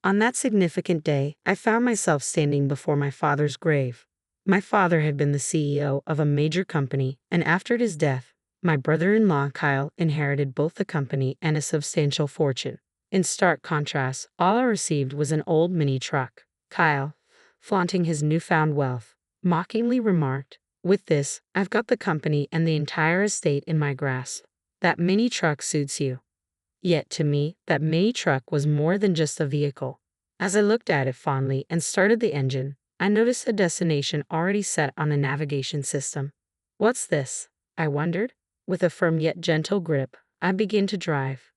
On that significant day, I found myself standing before my father's grave. My father had been the CEO of a major company, and after his death, my brother-in-law Kyle inherited both the company and a substantial fortune. In stark contrast, all I received was an old mini truck. Kyle, flaunting his newfound wealth, mockingly remarked, "With this, I've got the company and the entire estate in my grasp. That mini truck suits you." Yet to me, that mini truck was more than just a vehicle. As I looked at it fondly and started the engine, I noticed a destination already set on the navigation system. "What's this?" I wondered. With a firm yet gentle grip, I began to drive.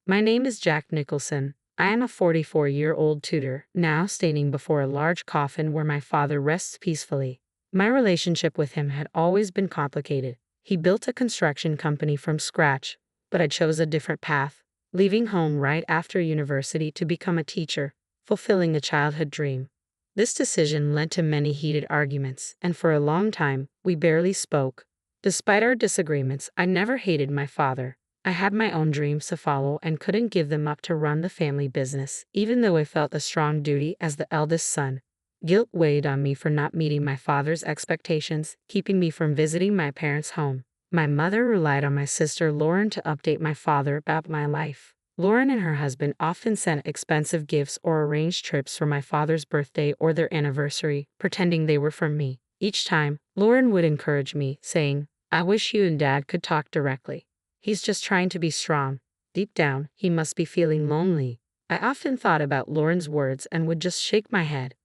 My name is Jack Nicholson. I am a 44-year-old tutor, now standing before a large coffin where my father rests peacefully. My relationship with him had always been complicated. He built a construction company from scratch, but I chose a different path, leaving home right after university to become a teacher, fulfilling a childhood dream. This decision led to many heated arguments, and for a long time, we barely spoke. Despite our disagreements, I never hated my father. I had my own dreams to follow and couldn't give them up to run the family business, even though I felt a strong duty as the eldest son. Guilt weighed on me for not meeting my father's expectations, keeping me from visiting my parents' home. My mother relied on my sister Lauren to update my father about my life. Lauren and her husband often sent expensive gifts or arranged trips for my father's birthday or their anniversary, pretending they were from me. Each time, Lauren would encourage me, saying, "I wish you and Dad could talk directly. He's just trying to be strong. Deep down, he must be feeling lonely." I often thought about Lauren's words and would just shake my head.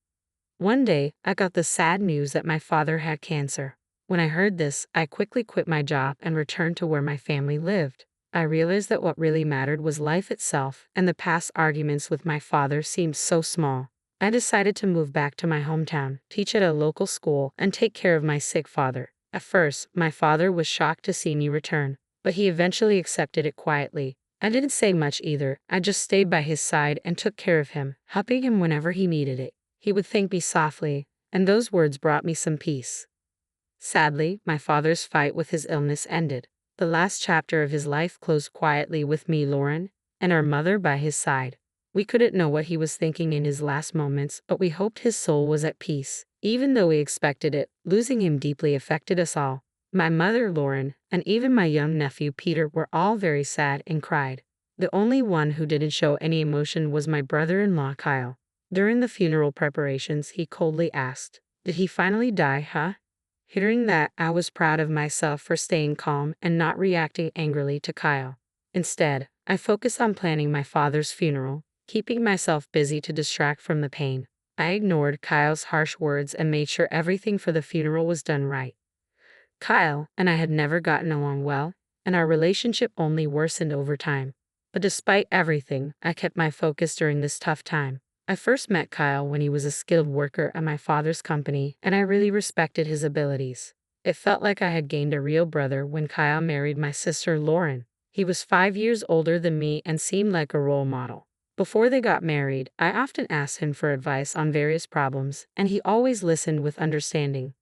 One day, I got the sad news that my father had cancer. When I heard this, I quickly quit my job and returned to where my family lived. I realized that what really mattered was life itself, and the past arguments with my father seemed so small. I decided to move back to my hometown, teach at a local school, and take care of my sick father. At first, my father was shocked to see me return, but he eventually accepted it quietly. I didn't say much either. I just stayed by his side and took care of him, helping him whenever he needed it. He would thank me softly, and those words brought me some peace. Sadly, my father's fight with his illness ended. The last chapter of his life closed quietly with me, Lauren, and our mother by his side. We couldn't know what he was thinking in his last moments, but we hoped his soul was at peace. Even though we expected it, losing him deeply affected us all. My mother, Lauren, and even my young nephew, Peter, were all very sad and cried. The only one who didn't show any emotion was my brother-in-law, Kyle. During the funeral preparations, he coldly asked, "Did he finally die, huh?" Hearing that, I was proud of myself for staying calm and not reacting angrily to Kyle. Instead, I focused on planning my father's funeral, keeping myself busy to distract from the pain. I ignored Kyle's harsh words and made sure everything for the funeral was done right. Kyle and I had never gotten along well, and our relationship only worsened over time. But despite everything, I kept my focus during this tough time. I first met Kyle when he was a skilled worker at my father's company, and I really respected his abilities. It felt like I had gained a real brother when Kyle married my sister Lauren. He was 5 years older than me and seemed like a role model. Before they got married, I often asked him for advice on various problems, and he always listened with understanding.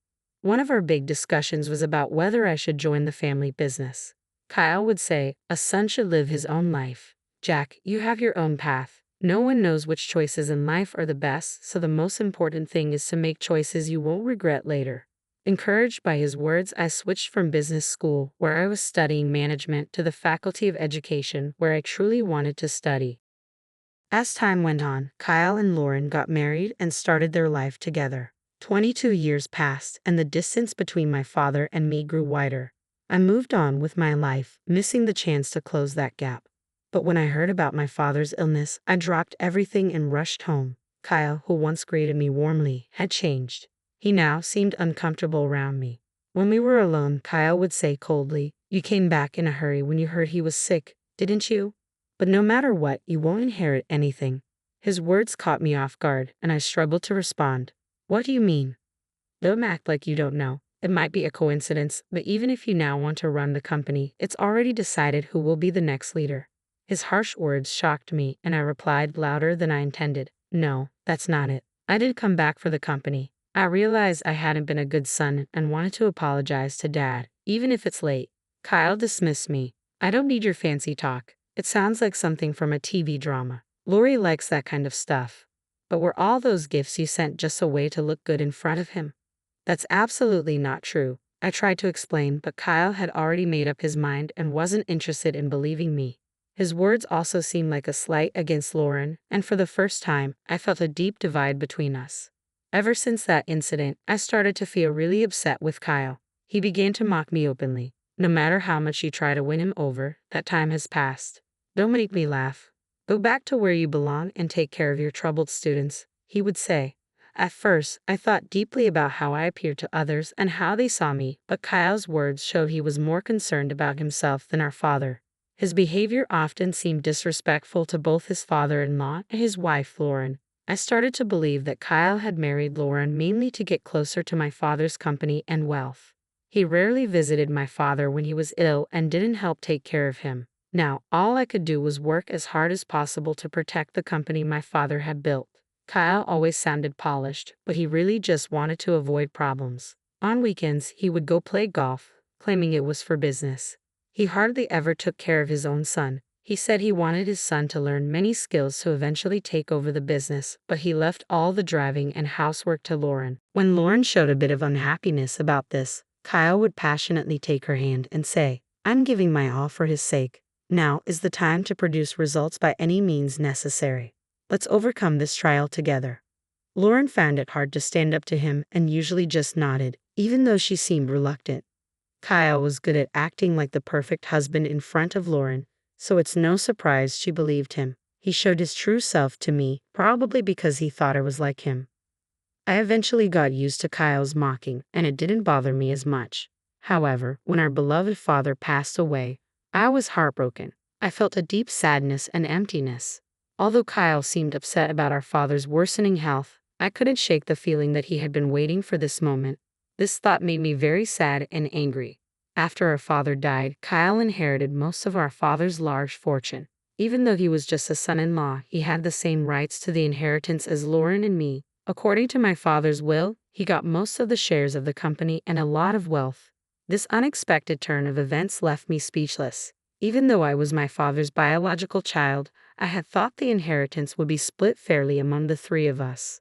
One of our big discussions was about whether I should join the family business. Kyle would say, "A son should live his own life. Jack, you have your own path. No one knows which choices in life are the best, so the most important thing is to make choices you won't regret later." Encouraged by his words, I switched from business school, where I was studying management, to the Faculty of Education, where I truly wanted to study. As time went on, Kyle and Lauren got married and started their life together. 22 years passed, and the distance between my father and me grew wider. I moved on with my life, missing the chance to close that gap. But when I heard about my father's illness, I dropped everything and rushed home. Kyle, who once greeted me warmly, had changed. He now seemed uncomfortable around me. When we were alone, Kyle would say coldly, "You came back in a hurry when you heard he was sick, didn't you? But no matter what, you won't inherit anything." His words caught me off guard, and I struggled to respond. "What do you mean?" "Don't act like you don't know. It might be a coincidence, but even if you now want to run the company, it's already decided who will be the next leader." His harsh words shocked me, and I replied louder than I intended, "No, that's not it. I did come back for the company. I realized I hadn't been a good son and wanted to apologize to Dad, even if it's late." Kyle dismissed me. "I don't need your fancy talk. It sounds like something from a TV drama. Lori likes that kind of stuff. But were all those gifts you sent just a way to look good in front of him? That's absolutely not true. I tried to explain, but Kyle had already made up his mind and wasn't interested in believing me. His words also seemed like a slight against Lauren, and for the first time, I felt a deep divide between us. Ever since that incident, I started to feel really upset with Kyle. He began to mock me openly. No matter how much you try to win him over, that time has passed. Don't make me laugh. Go back to where you belong and take care of your troubled students, he would say. At first, I thought deeply about how I appeared to others and how they saw me, but Kyle's words showed he was more concerned about himself than our father. His behavior often seemed disrespectful to both his father-in-law and his wife, Lauren. I started to believe that Kyle had married Lauren mainly to get closer to my father's company and wealth. He rarely visited my father when he was ill and didn't help take care of him. Now, all I could do was work as hard as possible to protect the company my father had built. Kyle always sounded polished, but he really just wanted to avoid problems. On weekends, he would go play golf, claiming it was for business. He hardly ever took care of his own son. He said he wanted his son to learn many skills to eventually take over the business, but he left all the driving and housework to Lauren. When Lauren showed a bit of unhappiness about this, Kyle would passionately take her hand and say, "I'm giving my all for his sake. Now is the time to produce results by any means necessary. Let's overcome this trial together." Lauren found it hard to stand up to him and usually just nodded, even though she seemed reluctant. Kyle was good at acting like the perfect husband in front of Lauren, so it's no surprise she believed him. He showed his true self to me, probably because he thought I was like him. I eventually got used to Kyle's mocking, and it didn't bother me as much. However, when our beloved father passed away, I was heartbroken. I felt a deep sadness and emptiness. Although Kyle seemed upset about our father's worsening health, I couldn't shake the feeling that he had been waiting for this moment. This thought made me very sad and angry. After our father died, Kyle inherited most of our father's large fortune. Even though he was just a son-in-law, he had the same rights to the inheritance as Lauren and me. According to my father's will, he got most of the shares of the company and a lot of wealth. This unexpected turn of events left me speechless. Even though I was my father's biological child, I had thought the inheritance would be split fairly among the three of us.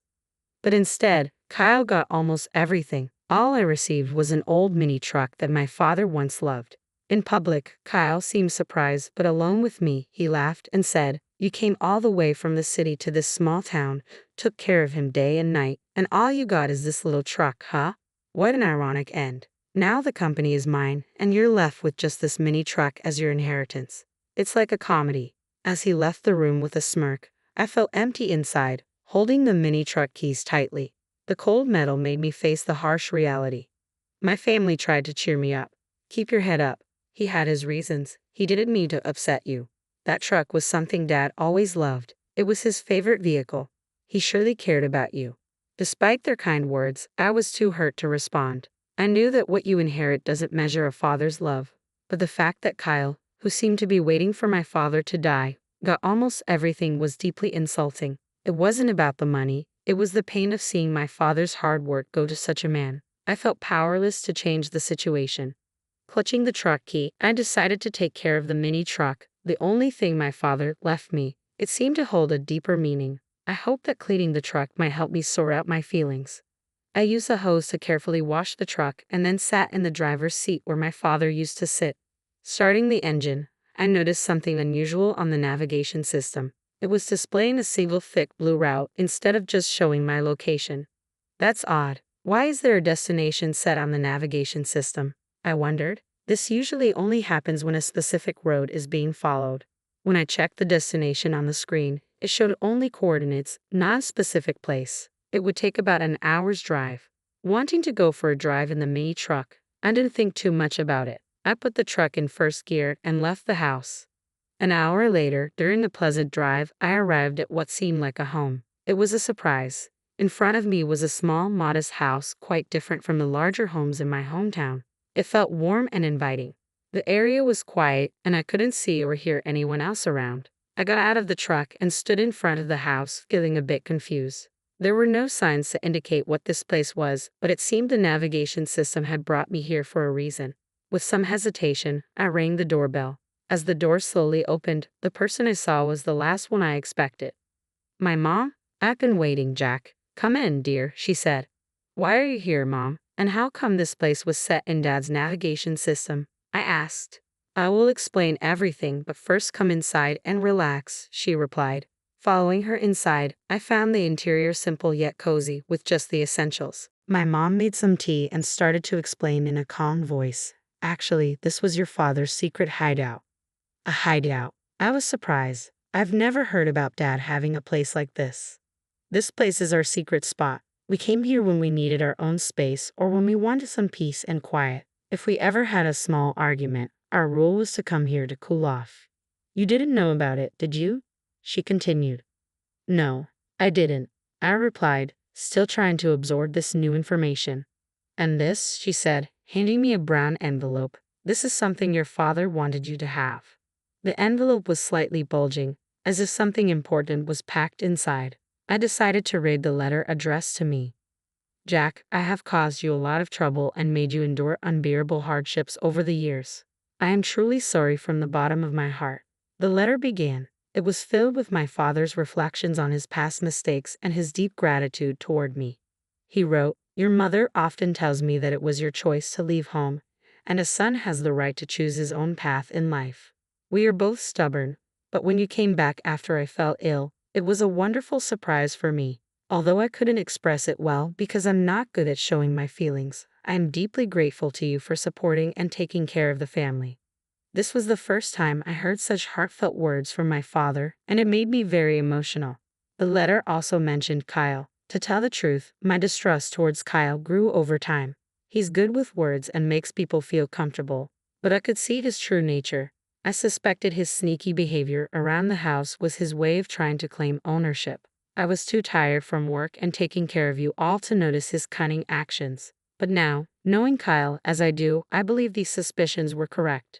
But instead, Kyle got almost everything. All I received was an old mini truck that my father once loved. In public, Kyle seemed surprised, but alone with me, he laughed and said, "You came all the way from the city to this small town, took care of him day and night, and all you got is this little truck, huh? What an ironic end. Now the company is mine, and you're left with just this mini truck as your inheritance. It's like a comedy." As he left the room with a smirk, I felt empty inside, holding the mini truck keys tightly. The cold metal made me face the harsh reality. My family tried to cheer me up. "Keep your head up." He had his reasons. He didn't mean to upset you. That truck was something Dad always loved. It was his favorite vehicle. He surely cared about you. Despite their kind words, I was too hurt to respond. I knew that what you inherit doesn't measure a father's love. But the fact that Kyle, who seemed to be waiting for my father to die, got almost everything was deeply insulting. It wasn't about the money. It was the pain of seeing my father's hard work go to such a man. I felt powerless to change the situation. Clutching the truck key, I decided to take care of the mini truck, the only thing my father left me. It seemed to hold a deeper meaning. I hoped that cleaning the truck might help me sort out my feelings. I used a hose to carefully wash the truck and then sat in the driver's seat where my father used to sit. Starting the engine, I noticed something unusual on the navigation system. It was displaying a single thick blue route instead of just showing my location. That's odd. Why is there a destination set on the navigation system? I wondered. This usually only happens when a specific road is being followed. When I checked the destination on the screen, it showed only coordinates, not a specific place. It would take about an hour's drive. Wanting to go for a drive in the mini truck, I didn't think too much about it. I put the truck in first gear and left the house. An hour later, during a pleasant drive, I arrived at what seemed like a home. It was a surprise. In front of me was a small, modest house, quite different from the larger homes in my hometown. It felt warm and inviting. The area was quiet, and I couldn't see or hear anyone else around. I got out of the truck and stood in front of the house, feeling a bit confused. There were no signs to indicate what this place was, but it seemed the navigation system had brought me here for a reason. With some hesitation, I rang the doorbell. As the door slowly opened, the person I saw was the last one I expected. My mom? I've been waiting, Jack. Come in, dear, she said. Why are you here, Mom? And how come this place was set in Dad's navigation system? I asked. I will explain everything, but first come inside and relax, she replied. Following her inside, I found the interior simple yet cozy, with just the essentials. My mom made some tea and started to explain in a calm voice. Actually, this was your father's secret hideout. A hideout. I was surprised. I've never heard about Dad having a place like this. This place is our secret spot. We came here when we needed our own space or when we wanted some peace and quiet. If we ever had a small argument, our rule was to come here to cool off. You didn't know about it, did you? She continued. No, I didn't, I replied, still trying to absorb this new information. And this, she said, handing me a brown envelope. This is something your father wanted you to have. The envelope was slightly bulging, as if something important was packed inside. I decided to read the letter addressed to me. Jack, I have caused you a lot of trouble and made you endure unbearable hardships over the years. I am truly sorry from the bottom of my heart. The letter began. It was filled with my father's reflections on his past mistakes and his deep gratitude toward me. He wrote, Your mother often tells me that it was your choice to leave home, and a son has the right to choose his own path in life. We are both stubborn, but when you came back after I fell ill, it was a wonderful surprise for me. Although I couldn't express it well because I'm not good at showing my feelings, I am deeply grateful to you for supporting and taking care of the family. This was the first time I heard such heartfelt words from my father, and it made me very emotional. The letter also mentioned Kyle. To tell the truth, my distrust towards Kyle grew over time. He's good with words and makes people feel comfortable, but I could see his true nature. I suspected his sneaky behavior around the house was his way of trying to claim ownership. I was too tired from work and taking care of you all to notice his cunning actions. But now, knowing Kyle as I do, I believe these suspicions were correct.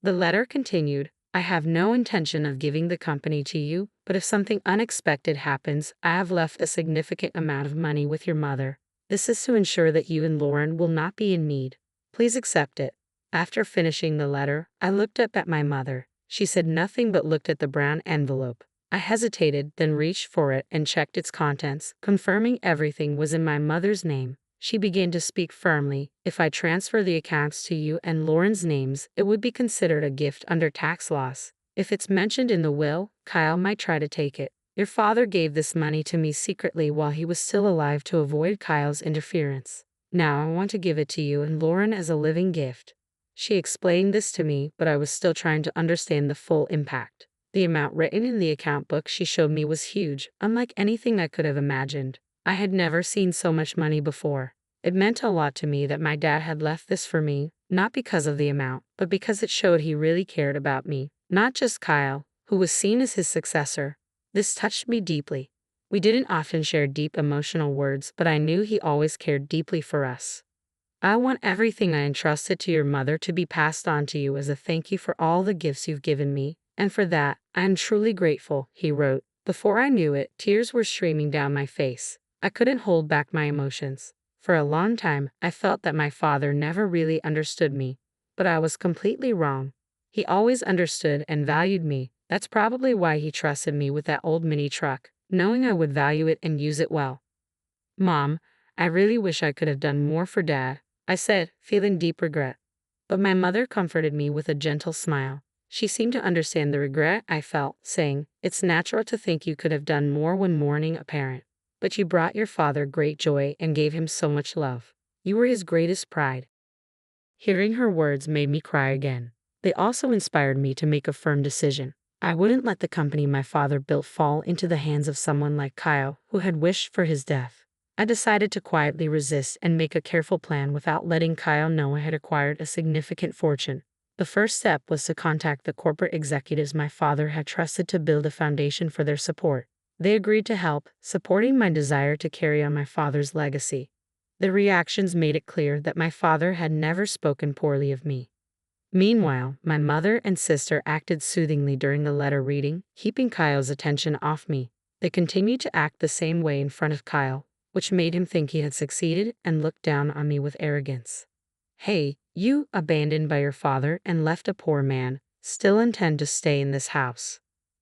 The letter continued, I have no intention of giving the company to you, but if something unexpected happens, I have left a significant amount of money with your mother. This is to ensure that you and Lauren will not be in need. Please accept it. After finishing the letter, I looked up at my mother. She said nothing but looked at the brown envelope. I hesitated, then reached for it and checked its contents, confirming everything was in my mother's name. She began to speak firmly. If I transfer the accounts to you and Lauren's names, it would be considered a gift under tax laws. If it's mentioned in the will, Kyle might try to take it. Your father gave this money to me secretly while he was still alive to avoid Kyle's interference. Now I want to give it to you and Lauren as a living gift. She explained this to me, but I was still trying to understand the full impact. The amount written in the account book she showed me was huge, unlike anything I could have imagined. I had never seen so much money before. It meant a lot to me that my dad had left this for me, not because of the amount, but because it showed he really cared about me, not just Kyle, who was seen as his successor. This touched me deeply. We didn't often share deep emotional words, but I knew he always cared deeply for us. I want everything I entrusted to your mother to be passed on to you as a thank you for all the gifts you've given me, and for that, I am truly grateful, he wrote. Before I knew it, tears were streaming down my face. I couldn't hold back my emotions. For a long time, I felt that my father never really understood me, but I was completely wrong. He always understood and valued me. That's probably why he trusted me with that old mini truck, knowing I would value it and use it well. Mom, I really wish I could have done more for Dad, I said, feeling deep regret. But my mother comforted me with a gentle smile. She seemed to understand the regret I felt, saying, It's natural to think you could have done more when mourning a parent. But you brought your father great joy and gave him so much love. You were his greatest pride. Hearing her words made me cry again. They also inspired me to make a firm decision. I wouldn't let the company my father built fall into the hands of someone like Kyle, who had wished for his death. I decided to quietly resist and make a careful plan without letting Kyle know I had acquired a significant fortune. The first step was to contact the corporate executives my father had trusted to build a foundation for their support. They agreed to help, supporting my desire to carry on my father's legacy. The reactions made it clear that my father had never spoken poorly of me. Meanwhile, my mother and sister acted soothingly during the letter reading, keeping Kyle's attention off me. They continued to act the same way in front of Kyle, which made him think he had succeeded and looked down on me with arrogance. Hey, you, abandoned by your father and left a poor man, still intend to stay in this house.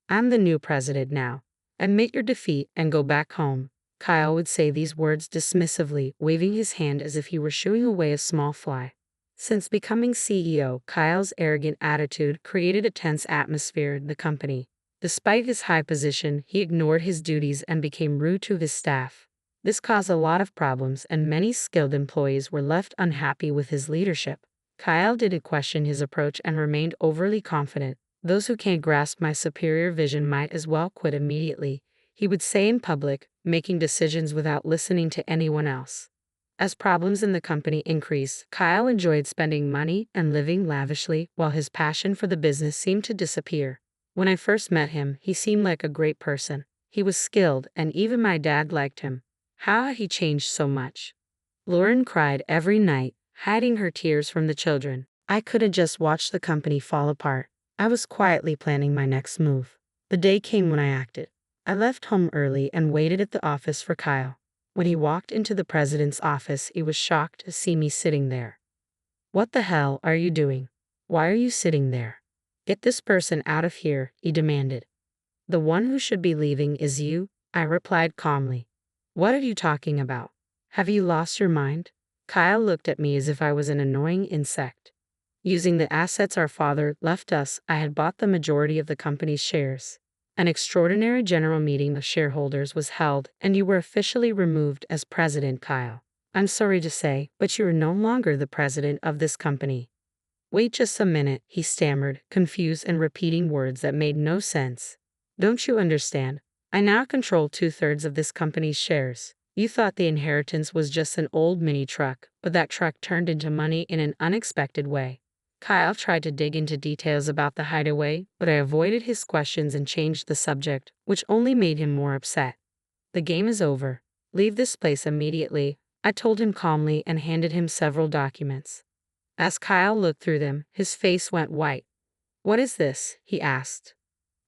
I'm the new president now. Admit your defeat and go back home. Kyle would say these words dismissively, waving his hand as if he were shooing away a small fly. Since becoming CEO, Kyle's arrogant attitude created a tense atmosphere in the company. Despite his high position, he ignored his duties and became rude to his staff. This caused a lot of problems, and many skilled employees were left unhappy with his leadership. Kyle didn't question his approach and remained overly confident. Those who can't grasp my superior vision might as well quit immediately, he would say in public, making decisions without listening to anyone else. As problems in the company increased, Kyle enjoyed spending money and living lavishly, while his passion for the business seemed to disappear. When I first met him, he seemed like a great person. He was skilled, and even my dad liked him. How had he changed so much? Lauren cried every night, hiding her tears from the children. I couldn't just watch the company fall apart. I was quietly planning my next move. The day came when I acted. I left home early and waited at the office for Kyle. When he walked into the president's office, he was shocked to see me sitting there. "What the hell are you doing? Why are you sitting there? Get this person out of here," he demanded. "The one who should be leaving is you," I replied calmly. "What are you talking about? Have you lost your mind?" Kyle looked at me as if I was an annoying insect. Using the assets our father left us, I had bought the majority of the company's shares. An extraordinary general meeting of shareholders was held, and you were officially removed as president, Kyle. I'm sorry to say, but you are no longer the president of this company. Wait just a minute, he stammered, confused and repeating words that made no sense. Don't you understand? I now control 2/3 of this company's shares. You thought the inheritance was just an old mini truck, but that truck turned into money in an unexpected way. Kyle tried to dig into details about the hideaway, but I avoided his questions and changed the subject, which only made him more upset. "The game is over. Leave this place immediately," I told him calmly and handed him several documents. As Kyle looked through them, his face went white. "What is this?" he asked.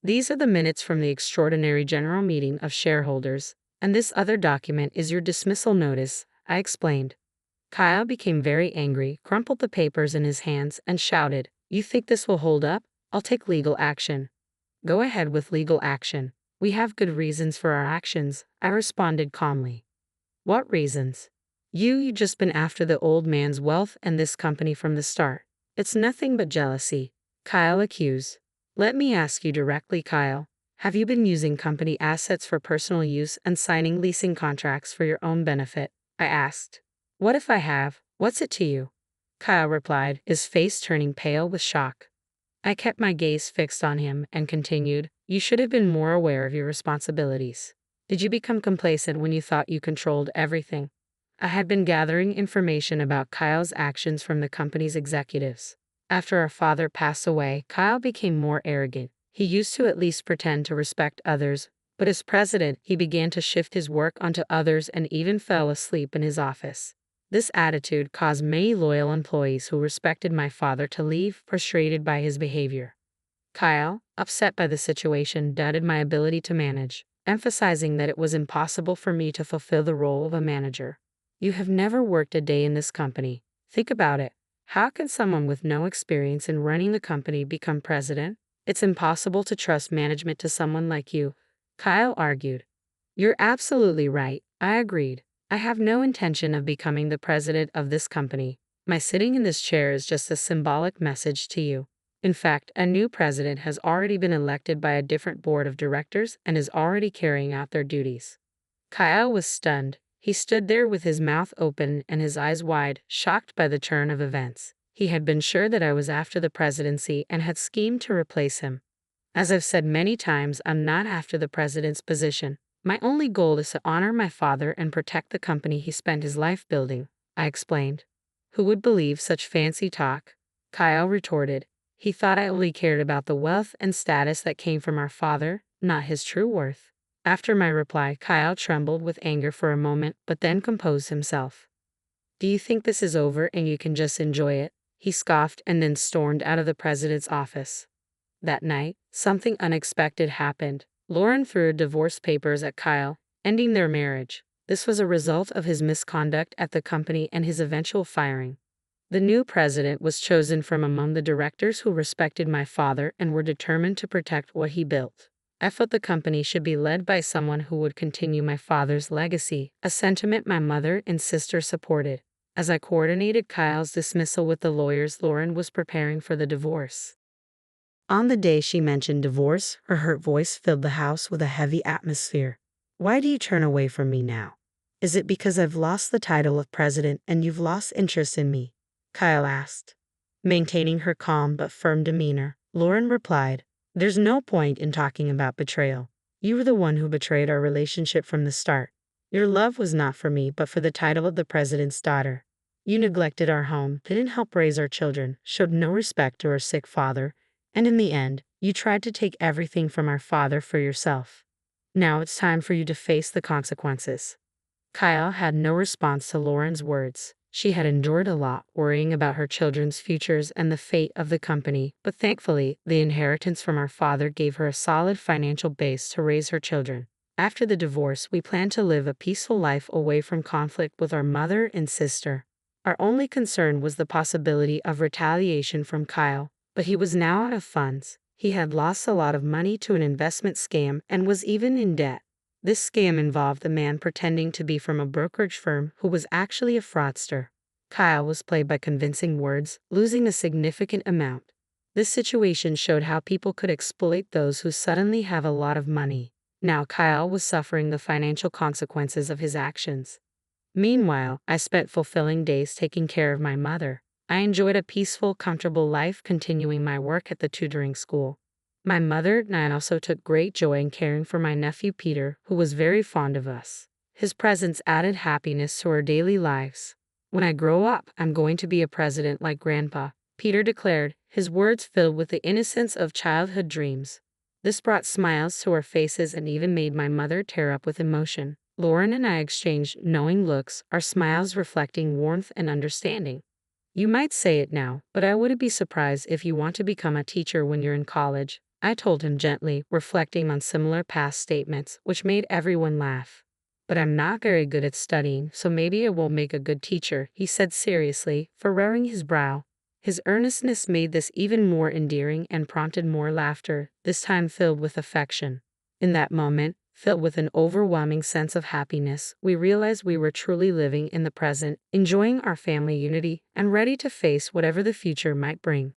"These are the minutes from the extraordinary general meeting of shareholders, and this other document is your dismissal notice," I explained. Kyle became very angry, crumpled the papers in his hands, and shouted, "You think this will hold up? I'll take legal action." "Go ahead with legal action. We have good reasons for our actions," I responded calmly. "What reasons?" You just been after the old man's wealth and this company from the start. It's nothing but jealousy," Kyle accused. "Let me ask you directly, Kyle. Have you been using company assets for personal use and signing leasing contracts for your own benefit?" I asked. "What if I have? What's it to you?" Kyle replied, his face turning pale with shock. I kept my gaze fixed on him and continued, "You should have been more aware of your responsibilities. Did you become complacent when you thought you controlled everything?" I had been gathering information about Kyle's actions from the company's executives. After our father passed away, Kyle became more arrogant. He used to at least pretend to respect others, but as president, he began to shift his work onto others and even fell asleep in his office. This attitude caused many loyal employees who respected my father to leave, frustrated by his behavior. Kyle, upset by the situation, doubted my ability to manage, emphasizing that it was impossible for me to fulfill the role of a manager. "You have never worked a day in this company. Think about it. How can someone with no experience in running the company become president? It's impossible to trust management to someone like you," Kyle argued. "You're absolutely right," I agreed. "I have no intention of becoming the president of this company. My sitting in this chair is just a symbolic message to you. In fact, a new president has already been elected by a different board of directors and is already carrying out their duties." Kyle was stunned. He stood there with his mouth open and his eyes wide, shocked by the turn of events. He had been sure that I was after the presidency and had schemed to replace him. As I've said many times, I'm not after the president's position. My only goal is to honor my father and protect the company he spent his life building, I explained. "Who would believe such fancy talk?" Kyle retorted. He thought I only cared about the wealth and status that came from our father, not his true worth. After my reply, Kyle trembled with anger for a moment, but then composed himself. "Do you think this is over and you can just enjoy it?" He scoffed and then stormed out of the president's office. That night, something unexpected happened. Lauren threw divorce papers at Kyle, ending their marriage. This was a result of his misconduct at the company and his eventual firing. The new president was chosen from among the directors who respected my father and were determined to protect what he built. I felt the company should be led by someone who would continue my father's legacy, a sentiment my mother and sister supported. As I coordinated Kyle's dismissal with the lawyers, Lauren was preparing for the divorce. On the day she mentioned divorce, her hurt voice filled the house with a heavy atmosphere. "Why do you turn away from me now? Is it because I've lost the title of president and you've lost interest in me?" Kyle asked. Maintaining her calm but firm demeanor, Lauren replied, "There's no point in talking about betrayal. You were the one who betrayed our relationship from the start. Your love was not for me but for the title of the president's daughter. You neglected our home, didn't help raise our children, showed no respect to our sick father, and in the end, you tried to take everything from our father for yourself. Now it's time for you to face the consequences." Kyle had no response to Lauren's words. She had endured a lot, worrying about her children's futures and the fate of the company, but thankfully, the inheritance from our father gave her a solid financial base to raise her children. After the divorce, we planned to live a peaceful life away from conflict with our mother and sister. Our only concern was the possibility of retaliation from Kyle, but he was now out of funds. He had lost a lot of money to an investment scam and was even in debt. This scam involved the man pretending to be from a brokerage firm who was actually a fraudster. Kyle was played by convincing words, losing a significant amount. This situation showed how people could exploit those who suddenly have a lot of money. Now Kyle was suffering the financial consequences of his actions. Meanwhile, I spent fulfilling days taking care of my mother. I enjoyed a peaceful, comfortable life, continuing my work at the tutoring school. My mother and I also took great joy in caring for my nephew Peter, who was very fond of us. His presence added happiness to our daily lives. "When I grow up, I'm going to be a president like Grandpa," Peter declared, his words filled with the innocence of childhood dreams. This brought smiles to our faces and even made my mother tear up with emotion. Lauren and I exchanged knowing looks, our smiles reflecting warmth and understanding. "You might say it now, but I wouldn't be surprised if you want to become a teacher when you're in college," I told him gently, reflecting on similar past statements, which made everyone laugh. "But I'm not very good at studying, so maybe I won't make a good teacher," he said seriously, furrowing his brow. His earnestness made this even more endearing and prompted more laughter, this time filled with affection. In that moment, filled with an overwhelming sense of happiness, we realized we were truly living in the present, enjoying our family unity, and ready to face whatever the future might bring.